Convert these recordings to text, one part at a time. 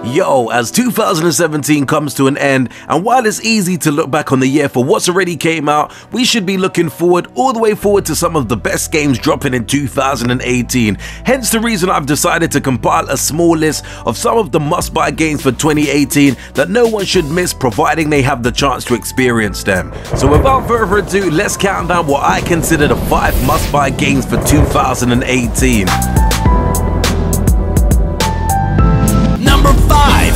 Yo, as 2017 comes to an end, and while it's easy to look back on the year for what's already came out, we should be looking forward, all the way forward, to some of the best games dropping in 2018. Hence the reason I've decided to compile a small list of some of the must-buy games for 2018 that no one should miss, providing they have the chance to experience them. So without further ado, let's count down what I consider the 5 must-buy games for 2018. Number 5.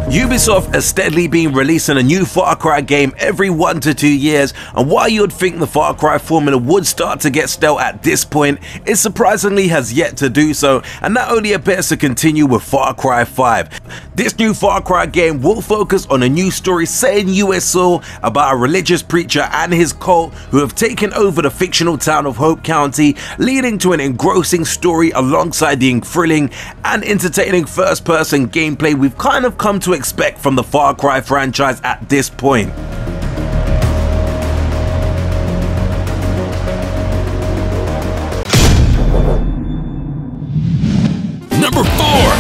Ubisoft has steadily been releasing a new Far Cry game every 1 to 2 years, and while you'd think the Far Cry formula would start to get stale at this point, it surprisingly has yet to do so, and that only appears to continue with Far Cry 5. This new Far Cry game will focus on a new story set in US soil about a religious preacher and his cult who have taken over the fictional town of Hope County, leading to an engrossing story alongside the thrilling and entertaining first-person gameplay we've kind of come to expect from the Far Cry franchise at this point. Number 4.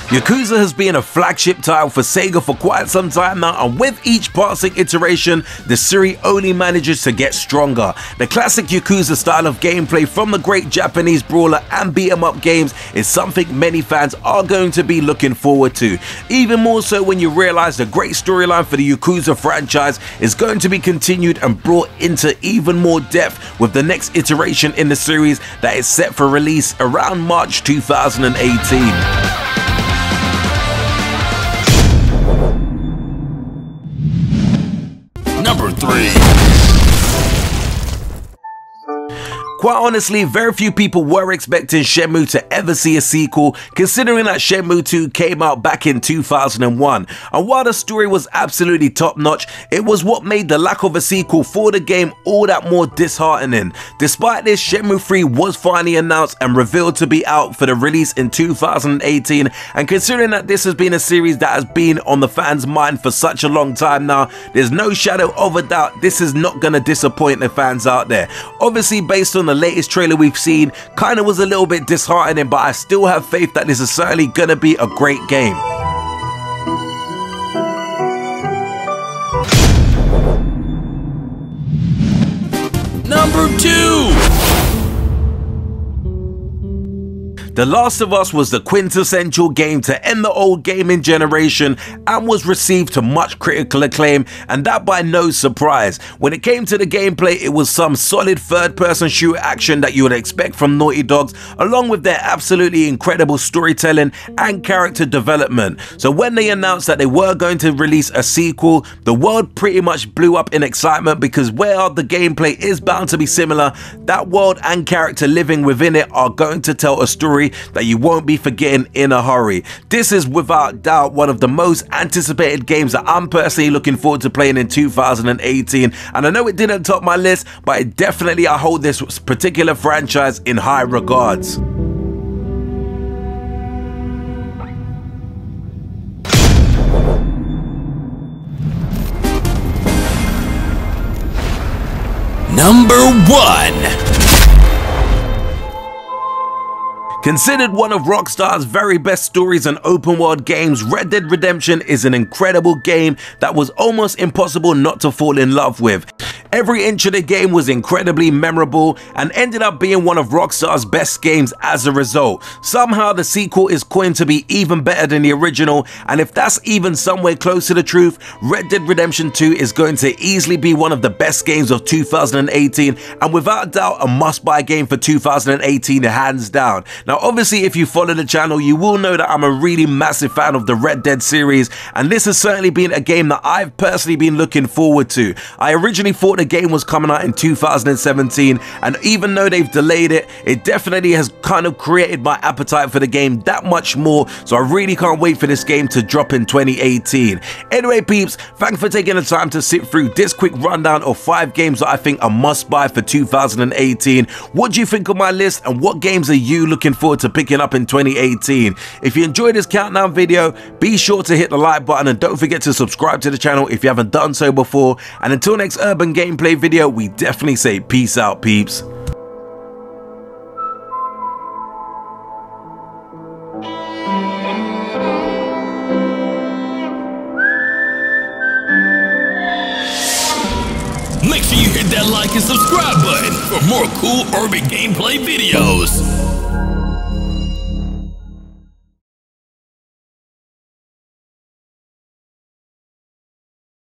Yakuza has been a flagship title for Sega for quite some time now, and with each passing iteration, the series only manages to get stronger. The classic Yakuza style of gameplay from the great Japanese brawler and beat-em-up games is something many fans are going to be looking forward to. Even more so when you realize the great storyline for the Yakuza franchise is going to be continued and brought into even more depth with the next iteration in the series that is set for release around March 2018. Number 3. Quite honestly, very few people were expecting Shenmue to ever see a sequel, considering that Shenmue 2 came out back in 2001. And while the story was absolutely top-notch, it was what made the lack of a sequel for the game all that more disheartening. Despite this, Shenmue 3 was finally announced and revealed to be out for the release in 2018, and considering that this has been a series that has been on the fans' mind for such a long time now, there's no shadow of a doubt this is not going to disappoint the fans out there. Obviously, based on the latest trailer we've seen, kinda was a little bit disheartening, but I still have faith that this is certainly gonna be a great game. Number 2. The Last of Us was the quintessential game to end the old gaming generation and was received to much critical acclaim, and that by no surprise. When it came to the gameplay, it was some solid third-person shooter action that you would expect from Naughty Dogs, along with their absolutely incredible storytelling and character development. So when they announced that they were going to release a sequel, the world pretty much blew up in excitement, because where the gameplay is bound to be similar, that world and character living within it are going to tell a story that you won't be forgetting in a hurry. This is without doubt one of the most anticipated games that I'm personally looking forward to playing in 2018, and I know it didn't top my list, but I hold this particular franchise in high regards. Number 1. Considered one of Rockstar's very best stories and open world games, Red Dead Redemption is an incredible game that was almost impossible not to fall in love with. Every inch of the game was incredibly memorable and ended up being one of Rockstar's best games as a result. Somehow the sequel is coined to be even better than the original, and if that's even somewhere close to the truth, Red Dead Redemption 2 is going to easily be one of the best games of 2018, and without doubt a must-buy game for 2018 hands down. Now obviously, if you follow the channel, you will know that I'm a really massive fan of the Red Dead series, and this has certainly been a game that I've personally been looking forward to. I originally thought the game was coming out in 2017, and even though they've delayed it, it definitely has kind of created my appetite for the game that much more, so I really can't wait for this game to drop in 2018. Anyway peeps, thanks for taking the time to sit through this quick rundown of 5 games that I think are must buy for 2018. What do you think of my list, and what games are you looking forward to picking up in 2018? If you enjoyed this countdown video, be sure to hit the like button, and don't forget to subscribe to the channel if you haven't done so before. And until next urban gameplay video, we definitely say peace out peeps. Make sure you hit that like and subscribe button for more cool urban gameplay videos.